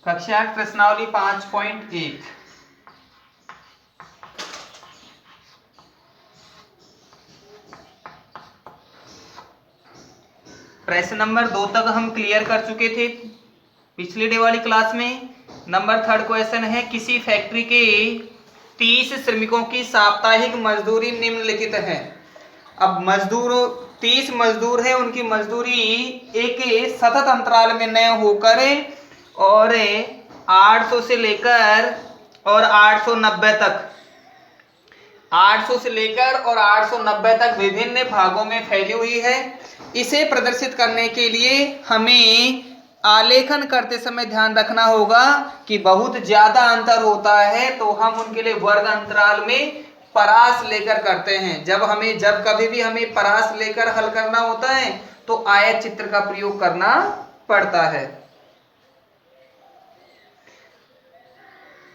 कक्षा 8 प्रश्नावली 5.1। प्रश्न नंबर 2 तक हम क्लियर कर चुके थे पिछली डे वाली क्लास में। नंबर 3 क्वेश्चन है, किसी फैक्ट्री के 30 श्रमिकों की साप्ताहिक मजदूरी निम्नलिखित है। अब मजदूर 30 मजदूर है, उनकी मजदूरी एक सतत अंतराल में न होकर और 800 से लेकर और 890 तक 800 से लेकर और 890 तक विभिन्न भागों में फैली हुई है। इसे प्रदर्शित करने के लिए हमें आलेखन करते समय ध्यान रखना होगा कि बहुत ज्यादा अंतर होता है तो हम उनके लिए वर्ग अंतराल में परास लेकर करते हैं। जब कभी भी हमें परास लेकर हल करना होता है तो आयत चित्र का प्रयोग करना पड़ता है।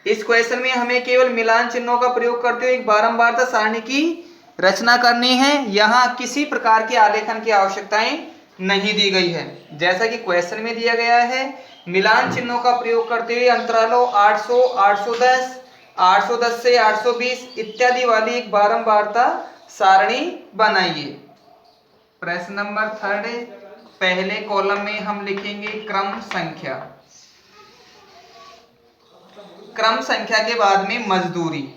इस क्वेश्चन में हमें केवल मिलान चिन्हों का प्रयोग करते हुए एक बारंबारता सारणी की रचना करनी है। यहाँ किसी प्रकार के आलेखन की आवश्यकताएं नहीं दी गई है। जैसा कि क्वेश्चन में दिया गया है, मिलान चिन्हों का प्रयोग करते हुए अंतरालों 800, 810, 810 से 820 इत्यादि वाली एक बारंबारता सारणी बनाइए। प्रश्न नंबर 3, पहले कॉलम में हम लिखेंगे क्रम संख्या। क्रम संख्या के बाद में मजदूरी।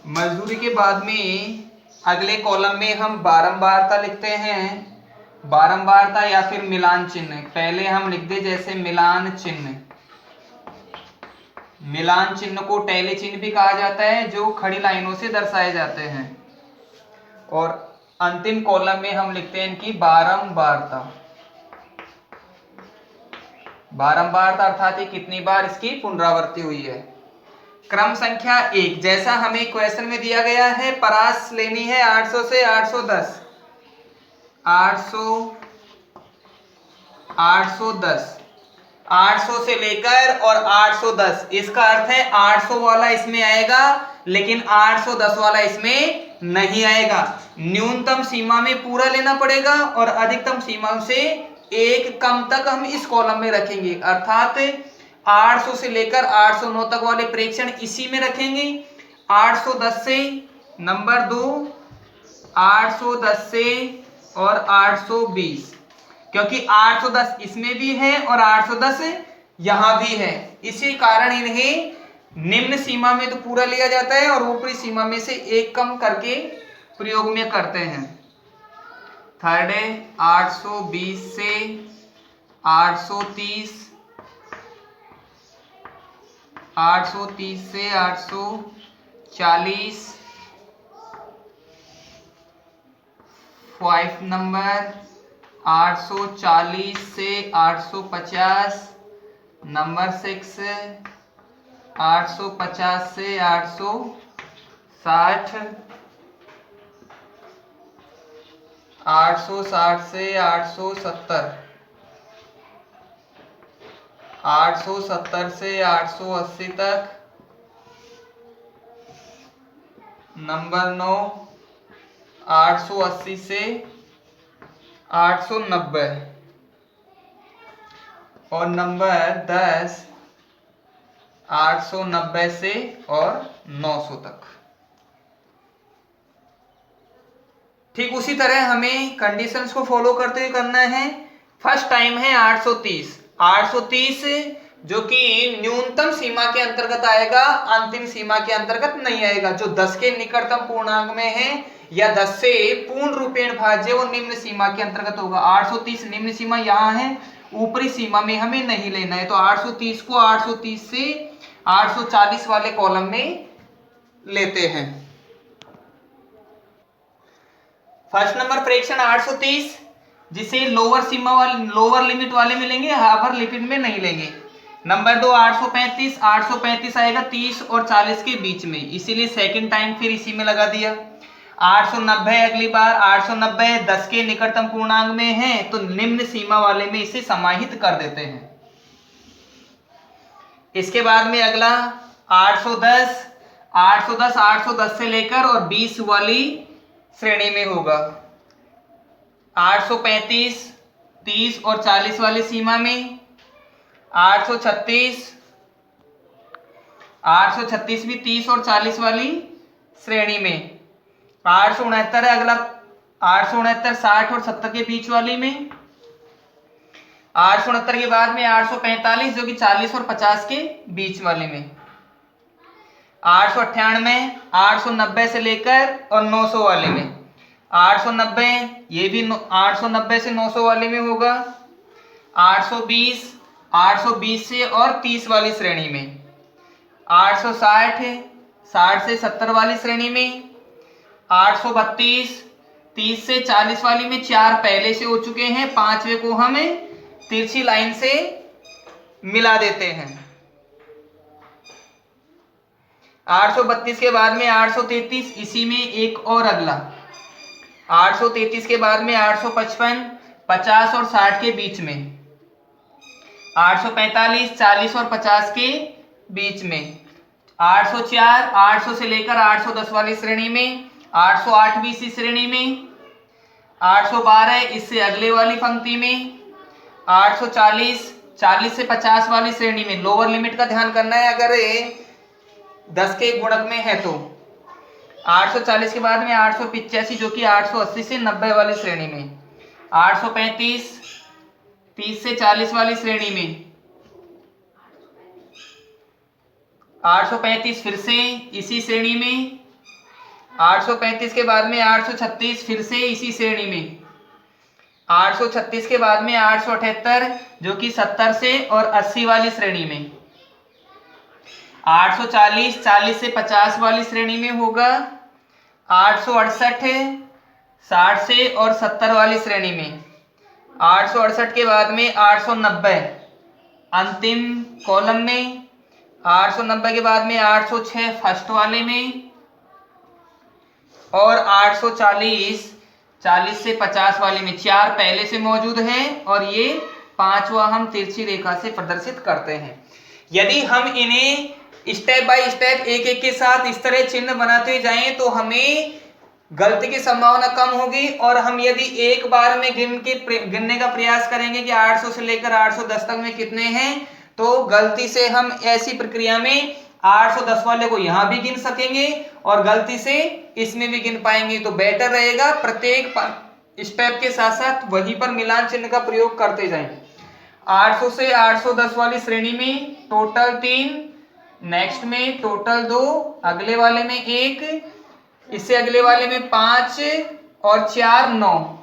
मजदूरी के बाद में अगले कॉलम में हम बारंबारता लिखते हैं। बारंबारता या फिर मिलान चिन्ह। पहले हम लिख दे जैसे मिलान चिन्ह। मिलान चिन्ह को टैली चिन्ह भी कहा जाता है, जो खड़ी लाइनों से दर्शाए जाते हैं। और अंतिम कॉलम में हम लिखते हैं इनकी बारंबारता। बारंबारता अर्थात ये कितनी बार इसकी पुनरावृत्ति हुई है। क्रम संख्या 1, जैसा हमें क्वेश्चन में दिया गया है, परास लेनी है 800 से 810। 800 से लेकर और 810। इसका अर्थ है 800 वाला इसमें आएगा लेकिन 810 वाला इसमें नहीं आएगा। न्यूनतम सीमा में पूरा लेना पड़ेगा और अधिकतम सीमा से एक कम तक हम इस कॉलम में रखेंगे। अर्थात 800 से लेकर 809 तक वाले प्रेक्षण इसी में रखेंगे। 810 से नंबर 2, 810 से और 820, क्योंकि 810 इसमें भी है और 810 यहां भी है। इसी कारण इन्हें निम्न सीमा में तो पूरा लिया जाता है और ऊपरी सीमा में से एक कम करके प्रयोग में करते हैं। थर्ड है 820 से 830, 830 से 840, 5 नंबर 840 से 850, नंबर 6 850 से 860, 860 से 870, 870 से 880 तक, नंबर 9 880 से 890 और नंबर 10 890 से और 900 तक। ठीक उसी तरह हमें कंडीशंस को फॉलो करते हुए करना है। फर्स्ट टाइम है 830। 830 जो कि न्यूनतम सीमा के अंतर्गत आएगा, अंतिम सीमा के अंतर्गत नहीं आएगा। जो 10 के निकटतम पूर्णांक में है या 10 से पूर्ण रूपेण भाज्य वो निम्न सीमा के अंतर्गत होगा। 830 निम्न सीमा यहाँ है, ऊपरी सीमा में हमें नहीं लेना है। तो 830 को 830 से 840 वाले कॉलम में लेते हैं। फर्स्ट नंबर प्रेक्षण 830, जिसे लोअर सीमा वाले लोअर लिमिट वाले में लेंगे, अपर लिमिट में नहीं लेंगे। नंबर 2 835, 835 आएगा 30 और 40 के बीच में, इसीलिए सेकंड टाइम फिर इसी में लगा दिया। 890 अगली बार 890 10 के निकटतम पूर्णांक में है तो निम्न सीमा वाले में इसे समाहित कर देते हैं। इसके बाद में अगला 810, 810 से लेकर और 20 वाली श्रेणी में होगा। 835 30 और 40 वाली सीमा में, 836 भी 30 और 40 वाली श्रेणी में, 869 है अगला, 869 60 और 70 के बीच वाली में, 869 के बाद में 845 जो कि 40 और 50 के बीच वाले में, 898 890 से लेकर और 900 वाले में, 890 ये भी 890 से 900 वाले में होगा, 820 से और 30 वाली श्रेणी में, 860 60 से 70 वाली श्रेणी में, 832 30 से 40 वाली में, 4 पहले से हो चुके हैं, 5वें को हम तिरछी लाइन से मिला देते हैं। 832 के बाद में 833, इसी में एक और अगला, 833 के बाद में 855 50 और 60 के बीच में, 845 40 और 50 के बीच में, 804 800 से लेकर 810 वाली श्रेणी में, 808 भी इसी श्रेणी में, 812 इससे अगले वाली पंक्ति में, 840 40 से 50 वाली श्रेणी में, लोअर लिमिट का ध्यान करना है अगर 10 के गुणक में है तो, 840 के बाद में 885 जो कि 880 से 90 वाली श्रेणी में, 835 30 से 40 वाली श्रेणी में, 835 फिर से इसी श्रेणी में, 835 के बाद में 836 फिर से इसी श्रेणी में, 836 के बाद में 878 जो कि 70 से और 80 वाली श्रेणी में, 840 40 से 50 वाली श्रेणी में होगा, 868 60 से और 70 वाली श्रेणी में, 868 के बाद में 890 अंतिम कॉलम में, 890 के बाद में 806 फर्स्ट वाले में, और 840 40 से 50 वाले में, 4 पहले से मौजूद हैं और ये 5वां हम तिरछी रेखा से प्रदर्शित करते हैं। यदि हम इन्हें स्टेप बाय स्टेप एक एक के साथ इस तरह चिन्ह बनाते जाएं तो हमें गलती की संभावना कम होगी, और हम यदि एक बार में गिनने का प्रयास करेंगे कि 800 से लेकर 810 तक में कितने हैं, तो गलती से हम ऐसी प्रक्रिया में 810 वाले को यहां भी गिन सकेंगे और गलती से इसमें भी गिन पाएंगे। तो बेटर रहेगा प्रत्येक स्टेप के साथ साथ वहीं पर मिलान चिन्ह का प्रयोग करते जाएं। 800 से 810 वाली श्रेणी में टोटल 3, नेक्स्ट में टोटल 2, अगले वाले में 1, इससे अगले वाले में 5 और 4 9,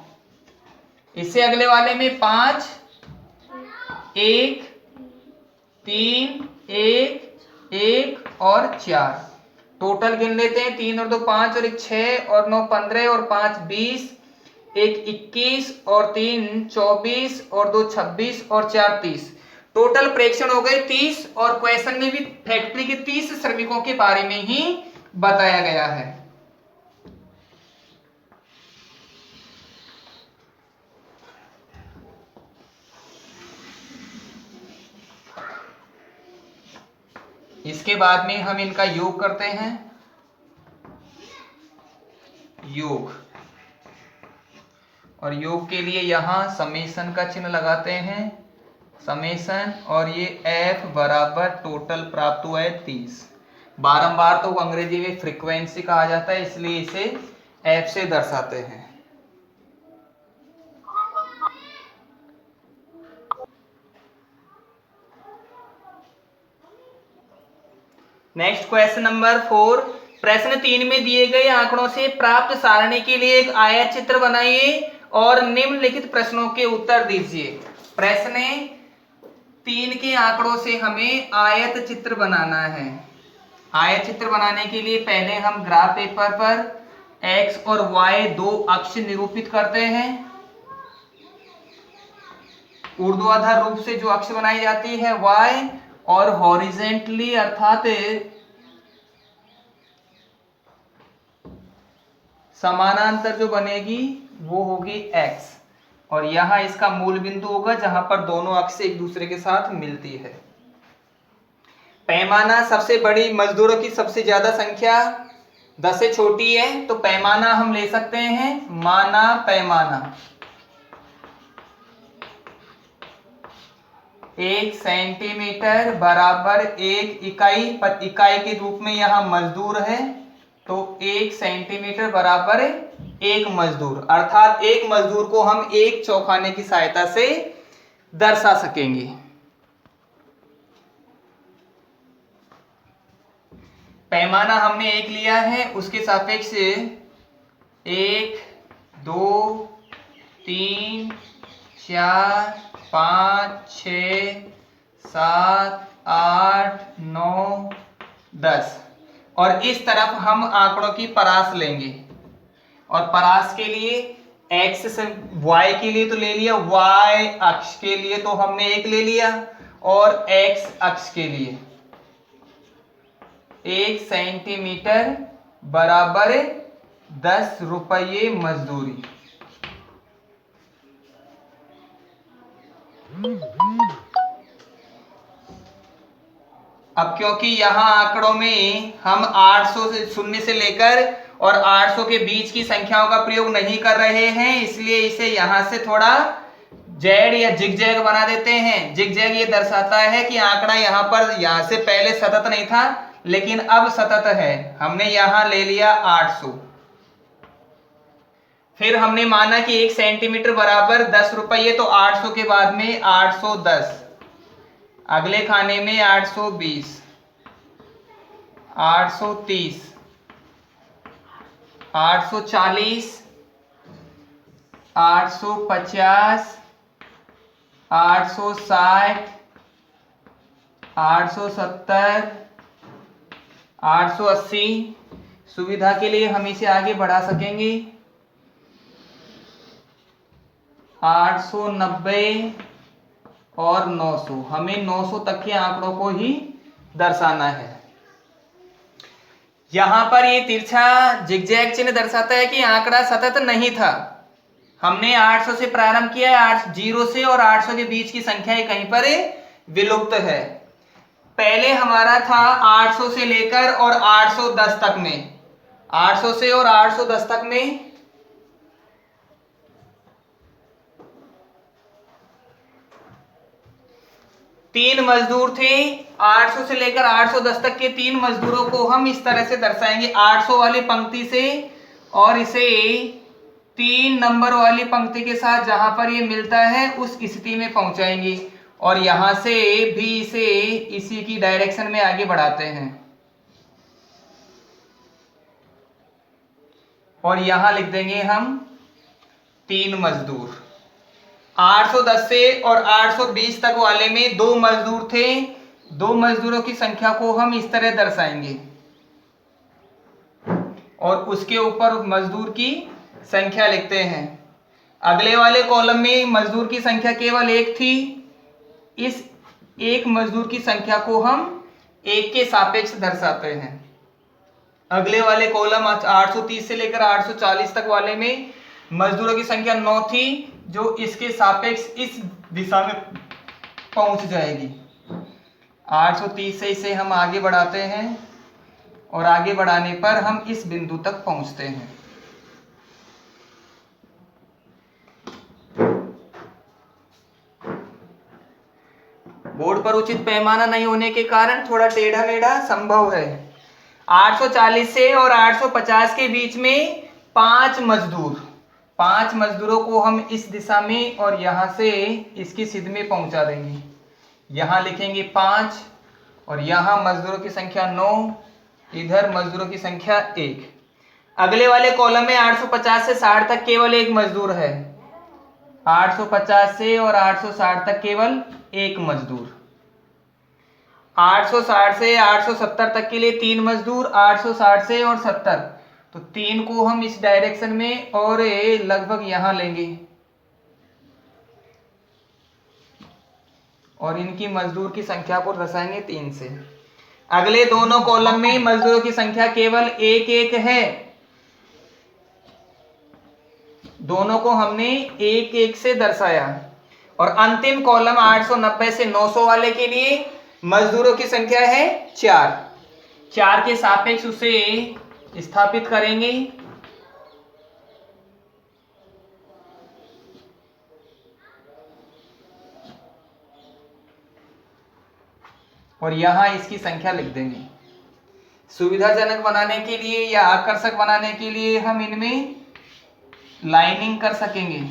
इससे अगले वाले में 5 1 3 1 1 और 4, टोटल गिन लेते हैं। 3 और 2 5 और 1 6 और 9 15 और 5 20, 1 21 और 3 24 और 2 26 और 4 30, टोटल प्रेक्षण हो गए 30, और क्वेश्चन में भी फैक्ट्री के 30 श्रमिकों के बारे में ही बताया गया है। इसके बाद में हम इनका योग करते हैं, योग, और योग के लिए यहां समेशन का चिन्ह लगाते हैं, समेशन, और ये F बराबर टोटल प्राप्त हुआ है 30। बारंबार तो अंग्रेजी में फ्रीक्वेंसी कहा जाता है, इसलिए इसे F से दर्शाते हैं। नेक्स्ट क्वेश्चन नंबर 4, प्रश्न 3 में दिए गए आंकड़ों से प्राप्त सारणी के लिए एक आयत चित्र बनाइए और निम्नलिखित प्रश्नों के उत्तर दीजिए। प्रश्न 3 के आंकड़ों से हमें आयत चित्र बनाना है। आयत चित्र बनाने के लिए पहले हम ग्राफ पेपर पर x और y दो अक्ष निरूपित करते हैं। ऊर्ध्वाधर रूप से जो अक्ष बनाई जाती है y, और हॉरिजेंटली अर्थात समानांतर जो बनेगी वो होगी x, और यहां इसका मूल बिंदु होगा जहां पर दोनों अक्ष एक दूसरे के साथ मिलती है। पैमाना सबसे बड़ी मजदूरों की सबसे ज्यादा संख्या 10 से छोटी है, तो पैमाना हम ले सकते हैं माना पैमाना। 1 सेंटीमीटर बराबर 1 इकाई, पर इकाई के रूप में यहाँ मजदूर है, तो 1 सेंटीमीटर बराबर 1 मजदूर, अर्थात एक मजदूर को हम एक चौखाने की सहायता से दर्शा सकेंगे। पैमाना हमने 1 लिया है, उसके सापेक्ष 1 2 3 4 5 6 7 8 9 10, और इस तरफ हम आंकड़ों की परास लेंगे, और परास के लिए x से y के लिए तो ले लिया, y अक्ष के लिए तो हमने 1 ले लिया, और x अक्ष के लिए 1 सेंटीमीटर बराबर 10 रुपये मजदूरी। अब क्योंकि यहाँ आंकड़ों में हम 800 से 0 से लेकर और 800 के बीच की संख्याओं का प्रयोग नहीं कर रहे हैं, इसलिए इसे यहां से थोड़ा जेड या जिगजैग बना देते हैं। जिगजैग ये दर्शाता है कि आंकड़ा यहाँ पर यहाँ से पहले सतत नहीं था, लेकिन अब सतत है। हमने यहां ले लिया 800, फिर हमने माना कि 1 सेंटीमीटर बराबर 10 रुपये, तो 800 के बाद में 810, अगले खाने में 820, 830, 840, 850, 860, 870, 880। सुविधा के लिए हम इसे आगे बढ़ा सकेंगे, 890 और 900। हमें 900 तक के आंकड़ों को ही दर्शाना है। यहां पर ये तिरछा जिगजैग चिन्ह दर्शाता है कि आंकड़ा सतत नहीं था। हमने 800 से प्रारंभ किया है, 0 से और 800 के बीच की संख्या कहीं पर विलुप्त है। पहले हमारा था 800 से लेकर और 810 तक में, 800 से और 810 तक में 3 मजदूर थे। 800 से लेकर 810 तक के 3 मजदूरों को हम इस तरह से दर्शाएंगे, 800 वाली पंक्ति से, और इसे 3 नंबर वाली पंक्ति के साथ जहां पर ये मिलता है उस स्थिति में पहुंचाएंगे, और यहां से भी इसे इसी की डायरेक्शन में आगे बढ़ाते हैं, और यहां लिख देंगे हम 3 मजदूर। 810 से और 820 तक वाले में 2 मजदूर थे। 2 मजदूरों की संख्या को हम इस तरह दर्शाएंगे, और उसके ऊपर मजदूर की संख्या लिखते हैं। अगले वाले कॉलम में मजदूर की संख्या केवल 1 थी। इस 1 मजदूर की संख्या को हम 1 के सापेक्ष दर्शाते हैं। अगले वाले कॉलम 830 से लेकर 840 तक वाले में मजदूरों की संख्या 9 थी, जो इसके सापेक्ष इस दिशा में पहुंच जाएगी। 830 से इसे हम आगे बढ़ाते हैं, और आगे बढ़ाने पर हम इस बिंदु तक पहुंचते हैं। बोर्ड पर उचित पैमाना नहीं होने के कारण थोड़ा टेढ़ा मेढ़ा संभव है। 840 से और 850 के बीच में 5 मजदूर, 5 मजदूरों को हम इस दिशा में और यहां से इसकी सिध में पहुंचा देंगे। यहां लिखेंगे 5, और यहां मजदूरों की संख्या 9, इधर मजदूरों की संख्या 1। अगले वाले कॉलम में 850 से 60 तक केवल 1 मजदूर है। 850 से और 860 तक केवल 1 मजदूर। 860 से 870 तक के लिए 3 मजदूर। 860 से और 70, तो 3 को हम इस डायरेक्शन में और लगभग यहां लेंगे, और इनकी मजदूर की संख्या को दर्शाएंगे 3 से। अगले दोनों कॉलम में मजदूरों की संख्या केवल 1-1 है। दोनों को हमने 1-1 से दर्शाया। और अंतिम कॉलम 890 से 900 वाले के लिए मजदूरों की संख्या है 4। 4 के सापेक्ष उसे स्थापित करेंगे। और यहाँ इसकी संख्या लिख देंगे। सुविधाजनक बनाने के लिए या आकर्षक बनाने के लिए हम इनमें लाइनिंग कर सकेंगे।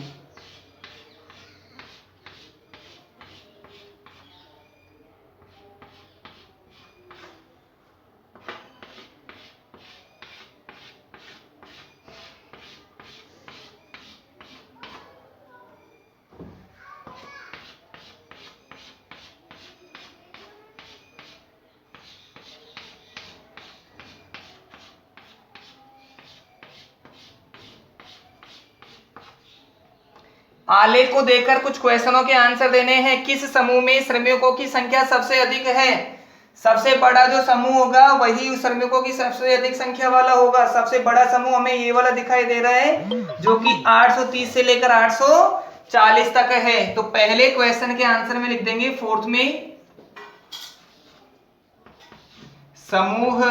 आलेख को देखकर कुछ क्वेश्चनों के आंसर देने हैं। किस समूह में श्रमिकों की संख्या सबसे अधिक है? सबसे बड़ा जो समूह होगा वही उस श्रमिकों की सबसे अधिक संख्या वाला होगा। सबसे बड़ा समूह हमें ये वाला दिखाई दे रहा है जो कि 830 से लेकर 840 तक है। तो पहले क्वेश्चन के आंसर में लिख देंगे फोर्थ में समूह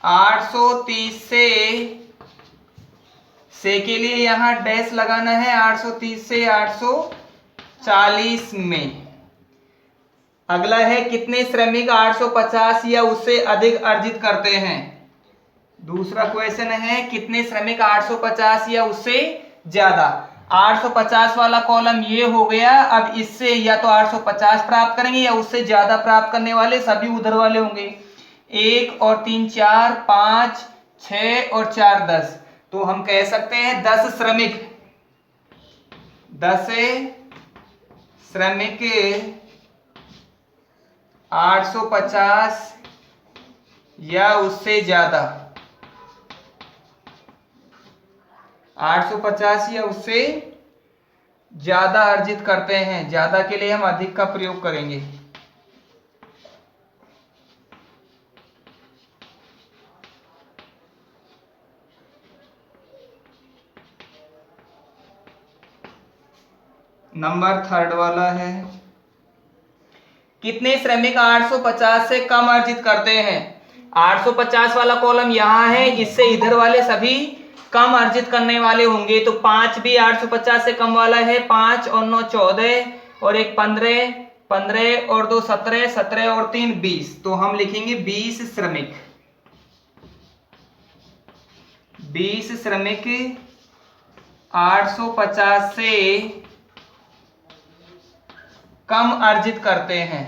830 से के लिए यहां डैश लगाना है 830 से 840 में। अगला है कितने श्रमिक 850 या उससे अधिक अर्जित करते हैं। दूसरा क्वेश्चन है कितने श्रमिक 850 या उससे ज्यादा। 850 वाला कॉलम ये हो गया। अब इससे या तो 850 प्राप्त करेंगे या उससे ज्यादा प्राप्त करने वाले सभी उधर वाले होंगे। 1 और 3 4, 5 6 और 4 10। तो हम कह सकते हैं 10 श्रमिक 850 या उससे ज्यादा 850 या उससे ज्यादा अर्जित करते हैं। ज्यादा के लिए हम अधिक का प्रयोग करेंगे। नंबर थर्ड वाला है कितने श्रमिक 850 से कम अर्जित करते हैं। 850 वाला कॉलम यहां है। इससे इधर वाले सभी कम अर्जित करने वाले होंगे। तो 5 भी 850 से कम वाला है। 5 और 9 14 और 1 15, 15 और 2 17, 17 और 3 20। तो हम लिखेंगे 20 श्रमिक 850 से कम अर्जित करते हैं।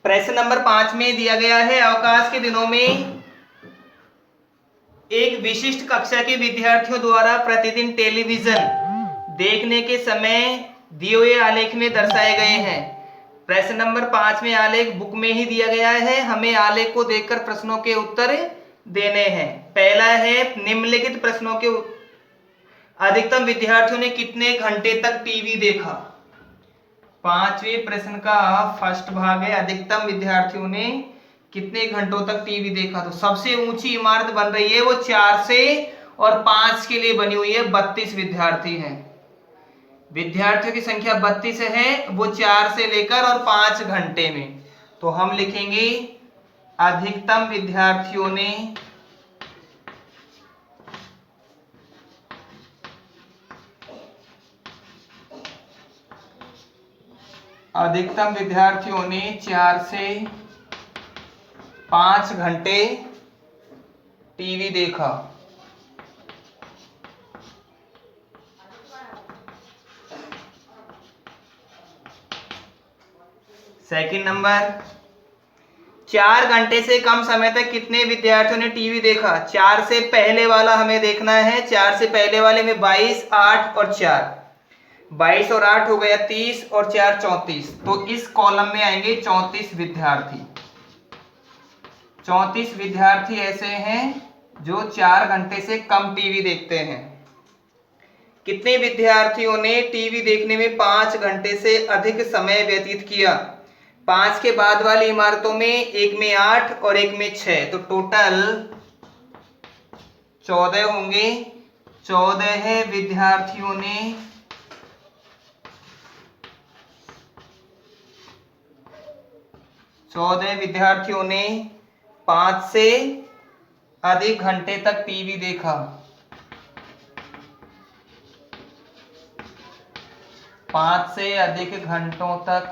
प्रश्न नंबर 5 में दिया गया है अवकाश के दिनों में एक विशिष्ट कक्षा के विद्यार्थियों द्वारा प्रतिदिन टेलीविजन देखने के समय दिए हुए आलेख में दर्शाए गए हैं। प्रश्न नंबर 5 में आलेख बुक में ही दिया गया है। हमें आलेख को देखकर प्रश्नों के उत्तर देने हैं। पहला है निम्नलिखित प्रश्नों के अधिकतम विद्यार्थियों ने कितने घंटे तक टीवी देखा। 5वें प्रश्न का फर्स्ट भाग है अधिकतम विद्यार्थियों ने कितने घंटों तक टीवी देखा। तो सबसे ऊंची इमारत बन रही है वो 4 से और 5 के लिए बनी हुई है। 32 विद्यार्थी हैं। विद्यार्थियों की संख्या 32 है। वो 4 से लेकर और 5 घंटे में। तो हम लिखेंगे अधिकतम विद्यार्थियों ने अधिकतम विद्यार्थियों ने 4 से 5 घंटे टीवी देखा। सेकंड नंबर 4 घंटे से कम समय तक कितने विद्यार्थियों ने टीवी देखा। 4 से पहले वाला हमें देखना है। 4 से पहले वाले में 22 8 और 4, 22 और 8 हो गया 30 और 4 34। तो इस कॉलम में आएंगे 34 विद्यार्थी। 34 विद्यार्थी ऐसे हैं जो 4 घंटे से कम टीवी देखते हैं। कितने विद्यार्थियों ने टीवी देखने में 5 घंटे से अधिक समय व्यतीत किया। 5 के बाद वाली इमारतों में एक में 8 और एक में 6। तो टोटल 14 होंगे। 14 विद्यार्थियों ने 14 विद्यार्थियों ने 5 से अधिक घंटे तक टीवी देखा। 5 से अधिक घंटों तक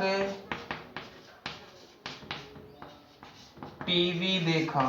टीवी देखा।